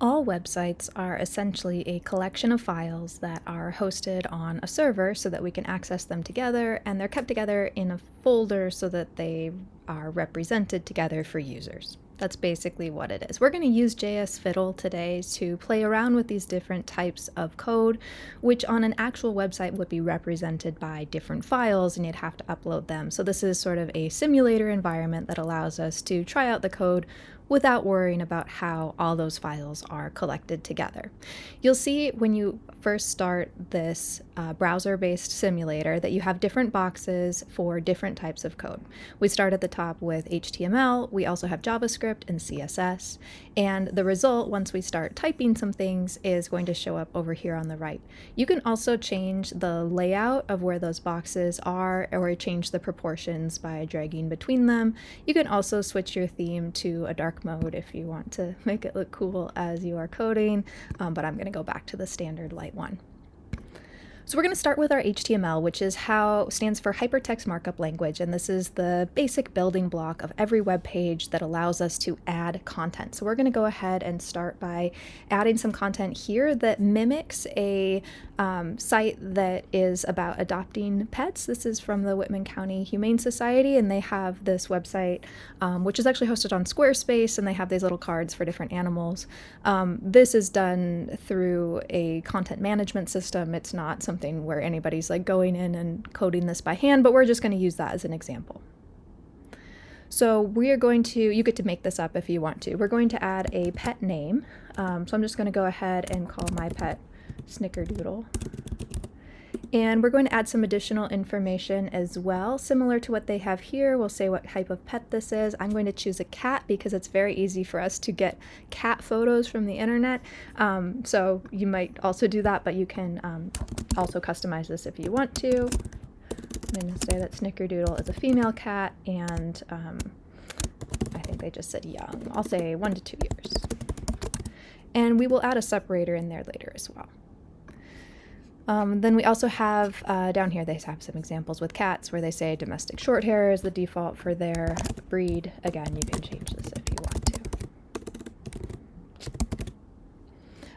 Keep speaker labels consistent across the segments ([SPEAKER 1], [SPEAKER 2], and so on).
[SPEAKER 1] All websites are essentially a collection of files that are hosted on a server so that we can access them together, and they're kept together in a folder so that they are represented together for users. That's basically what it is. We're going to use JSFiddle today to play around with these different types of code, which on an actual website would be represented by different files, and you'd have to upload them. So this is sort of a simulator environment that allows us to try out the code without worrying about how all those files are collected together. You'll see when you first start this browser-based simulator that you have different boxes for different types of code. We start at the top with HTML, we also have JavaScript and CSS, and the result, once we start typing some things, is going to show up over here on the right. You can also change the layout of where those boxes are, or change the proportions by dragging between them. You can also switch your theme to a dark mode if you want to make it look cool as you are coding, but I'm going to go back to the standard light one. So we're going to start with our HTML, which stands for Hypertext Markup Language, and this is the basic building block of every web page that allows us to add content. So we're going to go ahead and start by adding some content here that mimics a site that is about adopting pets. This is from the Whitman County Humane Society, and they have this website, which is actually hosted on Squarespace, and they have these little cards for different animals. This is done through a content management system. It's not something where anybody's like going in and coding this by hand, but we're just going to use that as an example. So we are going to, you get to make this up if you want to. We're going to add a pet name. So I'm just going to go ahead and call my pet Snickerdoodle. And we're going to add some additional information as well, similar to what they have here. We'll say what type of pet this is. I'm going to choose a cat because it's very easy for us to get cat photos from the internet. So you might also do that, but you can also customize this if you want to. I'm going to say that Snickerdoodle is a female cat, and I think they just said young. I'll say 1 to 2 years. And we will add a separator in there later as well. Then we also have, down here they have some examples with cats where they say domestic shorthair is the default for their breed. Again, you can change this if you want to.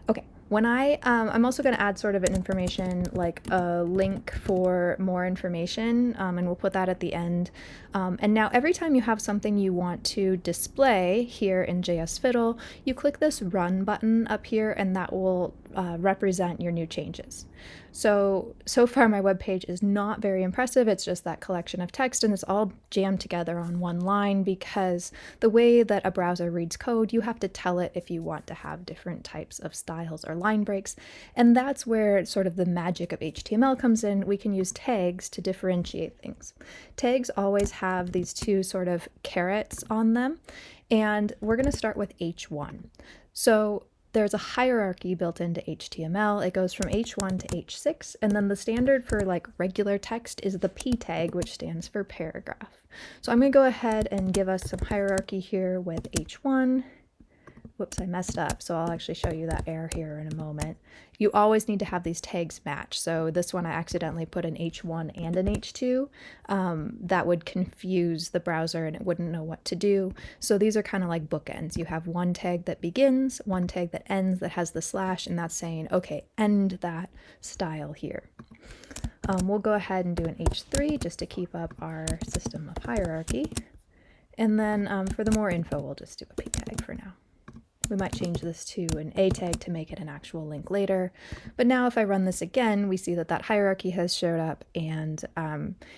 [SPEAKER 1] Okay, when I'm also going to add sort of an information, like a link for more information, and we'll put that at the end. And now every time you have something you want to display here in JSFiddle, you click this Run button up here, and that will represent your new changes. So far my web page is not very impressive. It's just that collection of text, and it's all jammed together on one line because the way that a browser reads code, you have to tell it if you want to have different types of styles or line breaks. And that's where sort of the magic of HTML comes in. We can use tags to differentiate things. Tags always have these two sort of carets on them, and we're going to start with H1. So there's a hierarchy built into HTML. It goes from H1 to H6, and then the standard for like regular text is the P tag, which stands for paragraph. So I'm going to go ahead and give us some hierarchy here with H1. Whoops, I messed up, so I'll actually show you that error here in a moment. You always need to have these tags match. So this one I accidentally put an H1 and an H2. That would confuse the browser and it wouldn't know what to do. So these are kind of like bookends. You have one tag that begins, one tag that ends that has the slash, and that's saying, okay, end that style here. We'll go ahead and do an H3 just to keep up our system of hierarchy. And then for the more info, we'll just do a P tag for now. We might change this to an A tag to make it an actual link later. But now if I run this again, we see that that hierarchy has showed up, and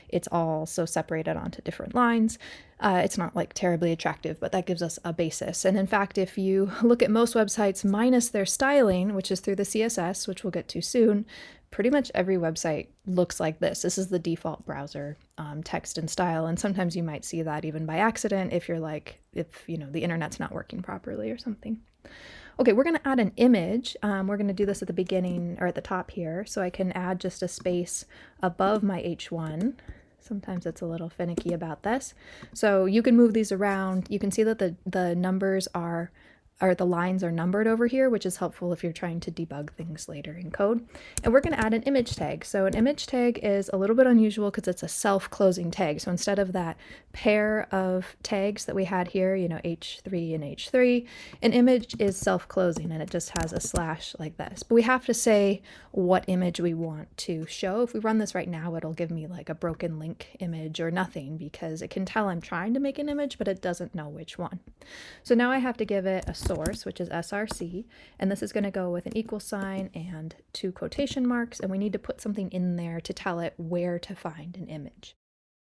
[SPEAKER 1] it's all so separated onto different lines. It's not like terribly attractive, but that gives us a basis. And in fact, if you look at most websites minus their styling, which is through the CSS, which we'll get to soon, pretty much every website looks like this. This is the default browser text and style, and sometimes you might see that even by accident if you know the internet's not working properly or something. Okay, we're going to add an image. We're going to do this at the beginning or at the top here, so I can add just a space above my H1. Sometimes it's a little finicky about this. So you can move these around. You can see that the numbers are or the lines are numbered over here, which is helpful if you're trying to debug things later in code. And we're going to add an image tag. So an image tag is a little bit unusual because it's a self-closing tag. So instead of that pair of tags that we had here, you know, H3 and H3, an image is self-closing and it just has a slash like this. But we have to say what image we want to show. If we run this right now, it'll give me like a broken link image or nothing because it can tell I'm trying to make an image, but it doesn't know which one. So now I have to give it a source, which is src, and this is going to go with an equal sign and 2 quotation marks, and we need to put something in there to tell it where to find an image.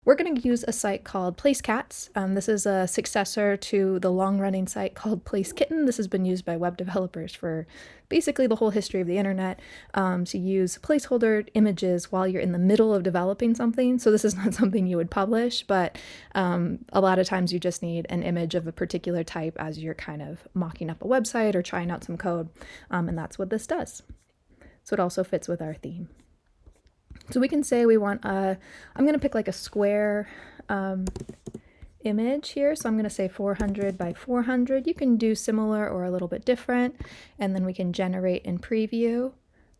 [SPEAKER 1] We're going to use a site called PlaceCats. This is a successor to the long-running site called PlaceKitten. This has been used by web developers for basically the whole history of the internet, to use placeholder images while you're in the middle of developing something. So this is not something you would publish, but a lot of times you just need an image of a particular type as you're kind of mocking up a website or trying out some code, and that's what this does. So it also fits with our theme. So we can say we want I'm going to pick like a square image here. So I'm going to say 400 by 400. You can do similar or a little bit different, and then we can generate and preview.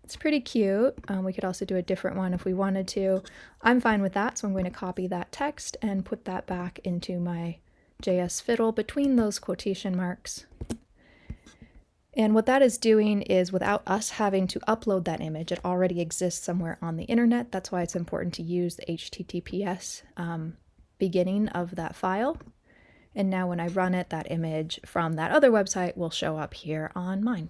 [SPEAKER 1] It's pretty cute. We could also do a different one if we wanted to. I'm fine with that, so I'm going to copy that text and put that back into my JSFiddle between those quotation marks. And what that is doing is, without us having to upload that image, it already exists somewhere on the internet. That's why it's important to use the HTTPS beginning of that file. And now when I run it, that image from that other website will show up here on mine.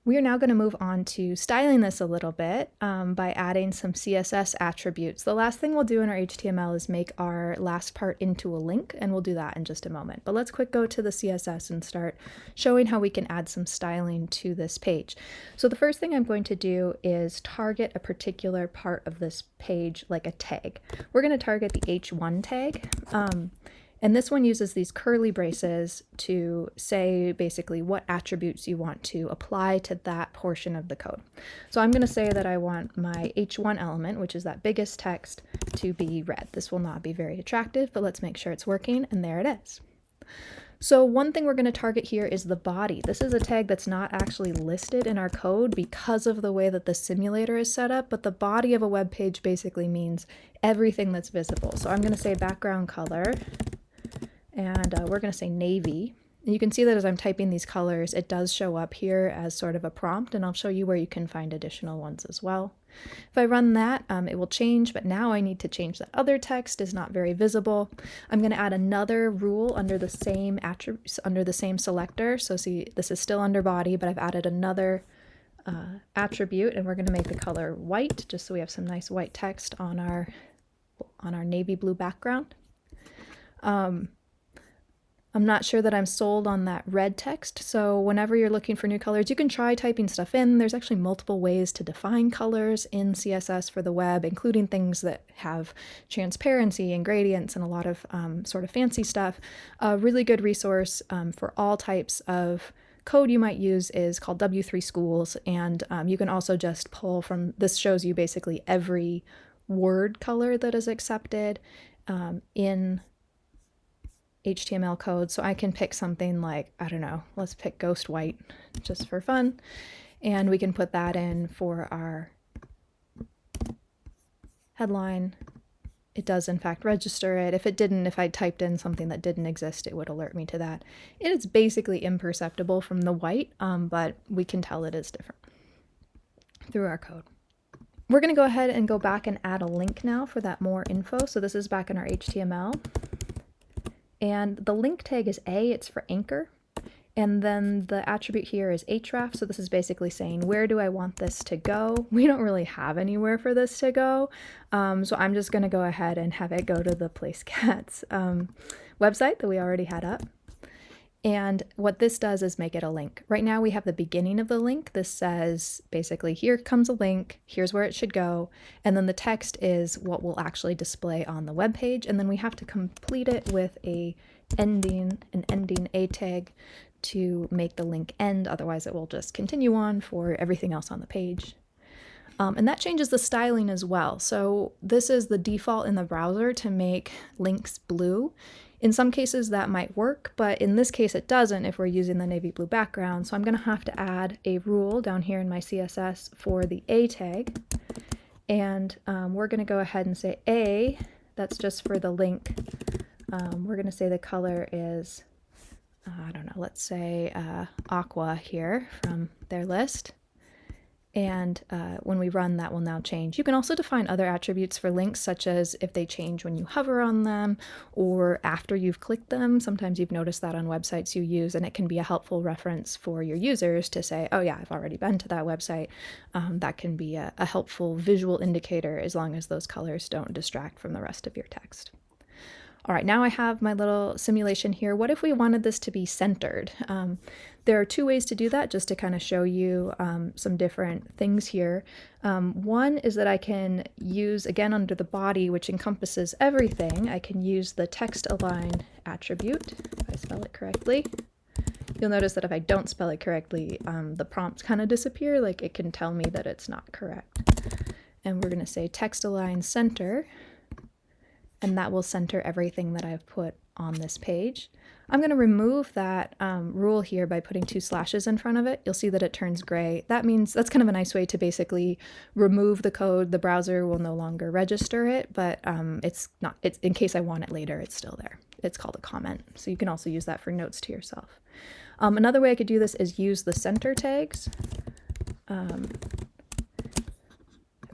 [SPEAKER 1] We are now going to move on to styling this a little bit by adding some CSS attributes. The last thing we'll do in our HTML is make our last part into a link, and we'll do that in just a moment. But let's quick go to the CSS and start showing how we can add some styling to this page. So the first thing I'm going to do is target a particular part of this page like a tag. We're going to target the H1 tag. And this one uses these curly braces to say basically what attributes you want to apply to that portion of the code. So I'm going to say that I want my H1 element, which is that biggest text, to be red. This will not be very attractive, but let's make sure it's working, and there it is. So one thing we're going to target here is the body. This is a tag that's not actually listed in our code because of the way that the simulator is set up, but the body of a web page basically means everything that's visible. So I'm going to say background color, and we're going to say navy. And you can see that as I'm typing these colors, it does show up here as sort of a prompt, and I'll show you where you can find additional ones as well. If I run that, it will change, but now I need to change that other text is not very visible. I'm going to add another rule under the same attributes, under the same selector. So see, this is still under body, but I've added another attribute, and we're going to make the color white, just so we have some nice white text on our navy blue background. I'm not sure that I'm sold on that red text, so whenever you're looking for new colors, you can try typing stuff in. There's actually multiple ways to define colors in CSS for the web, including things that have transparency and gradients and a lot of sort of fancy stuff. A really good resource for all types of code you might use is called W3 Schools, and you can also just pull from, this shows you basically every word color that is accepted in HTML code. So I can pick something like, I don't know, let's pick ghost white just for fun, and we can put that in for our headline. It does in fact register it. If it didn't, if I typed in something that didn't exist, it would alert me to that. It is basically imperceptible from the white, but we can tell it is different through our code. We're going to go ahead and go back and add a link now for that more info. So this is back in our HTML. And the link tag is A, it's for anchor. And then the attribute here is href, so this is basically saying, where do I want this to go? We don't really have anywhere for this to go, so I'm just going to go ahead and have it go to the PlaceCats website that we already had up. And what this does is make it a link. Right now we have the beginning of the link. This says basically, here comes a link, here's where it should go, and then the text is what will actually display on the web page, and then we have to complete it with an ending A tag to make the link end, otherwise it will just continue on for everything else on the page. And that changes the styling as well. So this is the default in the browser to make links blue. In some cases that might work, but in this case it doesn't if we're using the navy blue background. So I'm going to have to add a rule down here in my CSS for the A tag. And we're going to go ahead and say A, that's just for the link. We're going to say the color is, I don't know, let's say aqua here from their list. And when we run, that will now change. You can also define other attributes for links, such as if they change when you hover on them or after you've clicked them. Sometimes you've noticed that on websites you use, and it can be a helpful reference for your users to say, oh yeah, I've already been to that website. That can be a helpful visual indicator as long as those colors don't distract from the rest of your text. All right, now I have my little simulation here. What if we wanted this to be centered? There are two ways to do that, just to kind of show you some different things here. One is that I can use, again, under the body, which encompasses everything, I can use the text align attribute, if I spell it correctly. You'll notice that if I don't spell it correctly, the prompts kind of disappear, like it can tell me that it's not correct. And we're going to say text align center, and that will center everything that I've put on this page. I'm going to remove that rule here by putting 2 slashes in front of it. You'll see that it turns gray. That means that's kind of a nice way to basically remove the code. The browser will no longer register it, but it's in case I want it later, it's still there. It's called a comment. So you can also use that for notes to yourself. Another way I could do this is use the center tags.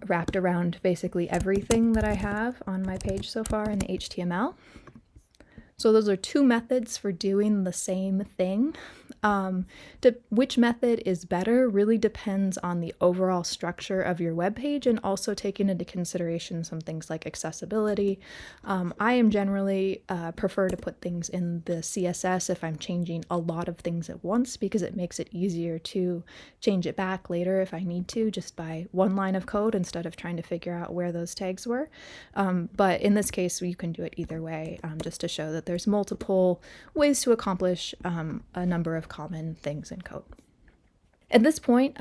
[SPEAKER 1] Wrapped around basically everything that I have on my page so far in the HTML. So those are 2 methods for doing the same thing. Which method is better really depends on the overall structure of your web page and also taking into consideration some things like accessibility. I am generally prefer to put things in the CSS if I'm changing a lot of things at once, because it makes it easier to change it back later if I need to, just by one line of code instead of trying to figure out where those tags were. But in this case, you can do it either way, just to show that there's multiple ways to accomplish a number of common things in code. At this point,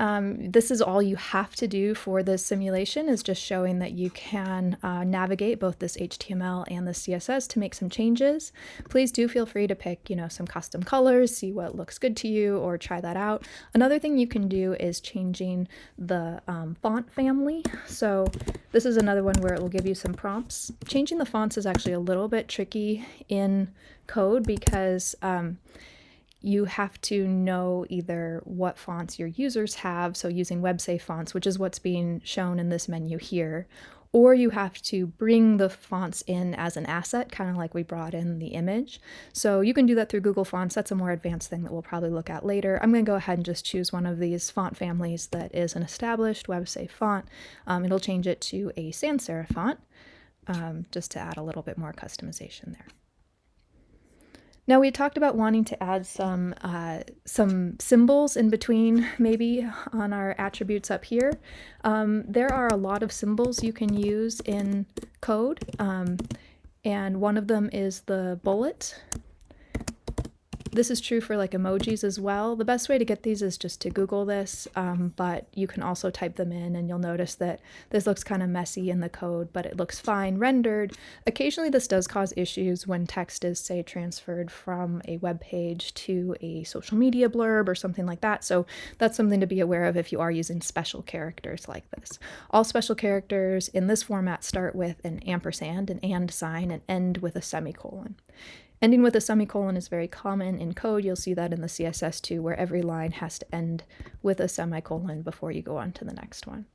[SPEAKER 1] this is all you have to do for this simulation, is just showing that you can navigate both this HTML and the CSS to make some changes. Please do feel free to pick, some custom colors, see what looks good to you, or try that out. Another thing you can do is changing the font family. So this is another one where it will give you some prompts. Changing the fonts is actually a little bit tricky in code because you have to know either what fonts your users have, so using web-safe fonts, which is what's being shown in this menu here, or you have to bring the fonts in as an asset, kind of like we brought in the image. So you can do that through Google Fonts. That's a more advanced thing that we'll probably look at later. I'm going to go ahead and just choose one of these font families that is an established web-safe font. It'll change it to a sans serif font, just to add a little bit more customization there. Now, we talked about wanting to add some symbols in between, maybe, on our attributes up here. There are a lot of symbols you can use in code, and one of them is the bullet. This is true for like emojis as well. The best way to get these is just to Google this, but you can also type them in, and you'll notice that this looks kind of messy in the code, but it looks fine rendered. Occasionally this does cause issues when text is, say, transferred from a web page to a social media blurb or something like that, so that's something to be aware of if you are using special characters like this. All special characters in this format start with an ampersand, an and sign, and end with a semicolon. Ending with a semicolon is very common in code. You'll see that in the CSS too, where every line has to end with a semicolon before you go on to the next one.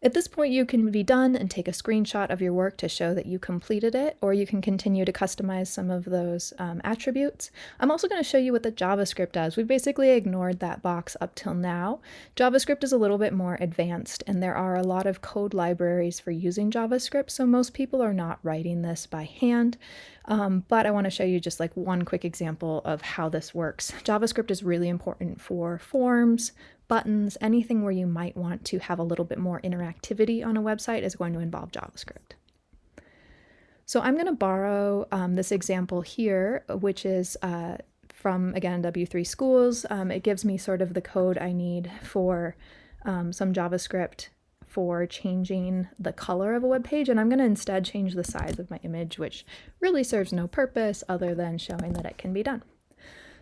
[SPEAKER 1] At this point, you can be done and take a screenshot of your work to show that you completed it, or you can continue to customize some of those attributes. I'm also going to show you what the JavaScript does. We've basically ignored that box up till now. JavaScript is a little bit more advanced, and there are a lot of code libraries for using JavaScript, so most people are not writing this by hand. But I want to show you just like one quick example of how this works. JavaScript is really important for forms, buttons, anything where you might want to have a little bit more interactivity on a website is going to involve JavaScript. So I'm going to borrow this example here, which is from, again, W3 Schools. It gives me sort of the code I need for some JavaScript for changing the color of a web page, and I'm going to instead change the size of my image, which really serves no purpose other than showing that it can be done.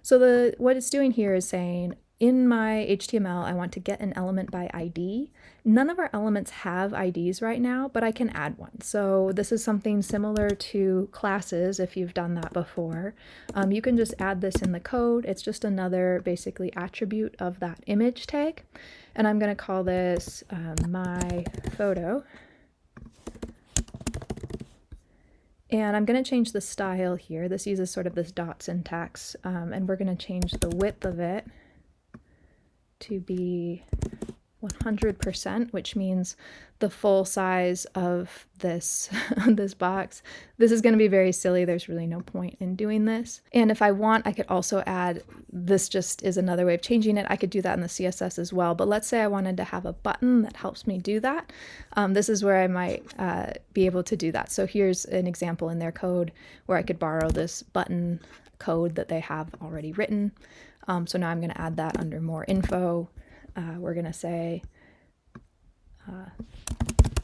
[SPEAKER 1] So what it's doing here is saying, in my HTML, I want to get an element by ID. None of our elements have IDs right now, but I can add one. So this is something similar to classes if you've done that before. You can just add this in the code. It's just another basically attribute of that image tag. And I'm going to call this my photo. And I'm going to change the style here. This uses sort of this dot syntax, and we're going to change the width of it to be 100%, which means the full size of this this box. This is going to be very silly. There's really no point in doing this. And if I want, I could also add, this just is another way of changing it. I could do that in the CSS as well. But let's say I wanted to have a button that helps me do that. This is where I might be able to do that. So here's an example in their code where I could borrow this button code that they have already written. So now I'm going to add that under more info. We're going to say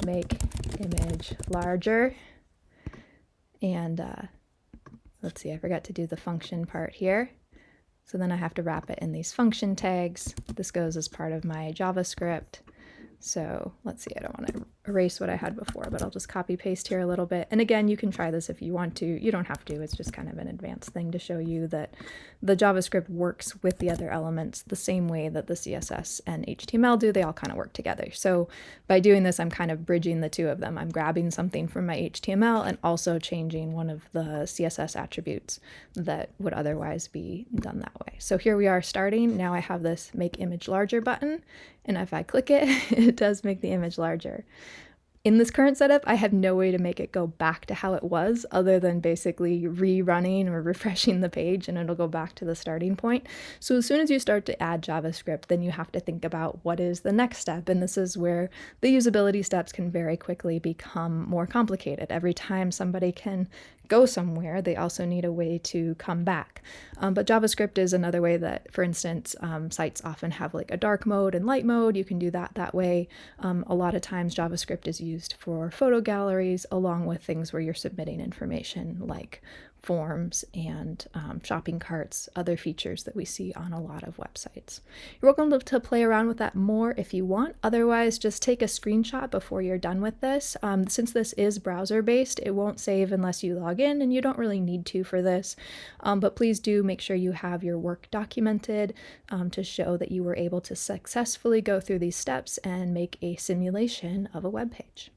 [SPEAKER 1] make image larger. And let's see, I forgot to do the function part here. So then I have to wrap it in these function tags. This goes as part of my JavaScript. So let's see, I don't want to erase what I had before, but I'll just copy paste here a little bit. And again, you can try this if you want to. You don't have to. It's just kind of an advanced thing to show you that the JavaScript works with the other elements the same way that the CSS and HTML do. They all kind of work together. So by doing this, I'm kind of bridging the two of them. I'm grabbing something from my HTML and also changing one of the CSS attributes that would otherwise be done that way. So here we are starting. Now I have this make image larger button. And if I click it, it does make the image larger. In this current setup, I have no way to make it go back to how it was other than basically rerunning or refreshing the page, and it'll go back to the starting point. So as soon as you start to add JavaScript, then you have to think about what is the next step. And this is where the usability steps can very quickly become more complicated. Every time somebody can go somewhere, they also need a way to come back. But JavaScript is another way that, for instance, sites often have like a dark mode and light mode. You can do that way. A lot of times JavaScript is used for photo galleries along with things where you're submitting information like forms and shopping carts, other features that we see on a lot of websites. You're welcome to play around with that more if you want. Otherwise, just take a screenshot before you're done with this. Since this is browser-based, it won't save unless you log in, and you don't really need to for this. But please do make sure you have your work documented to show that you were able to successfully go through these steps and make a simulation of a web page.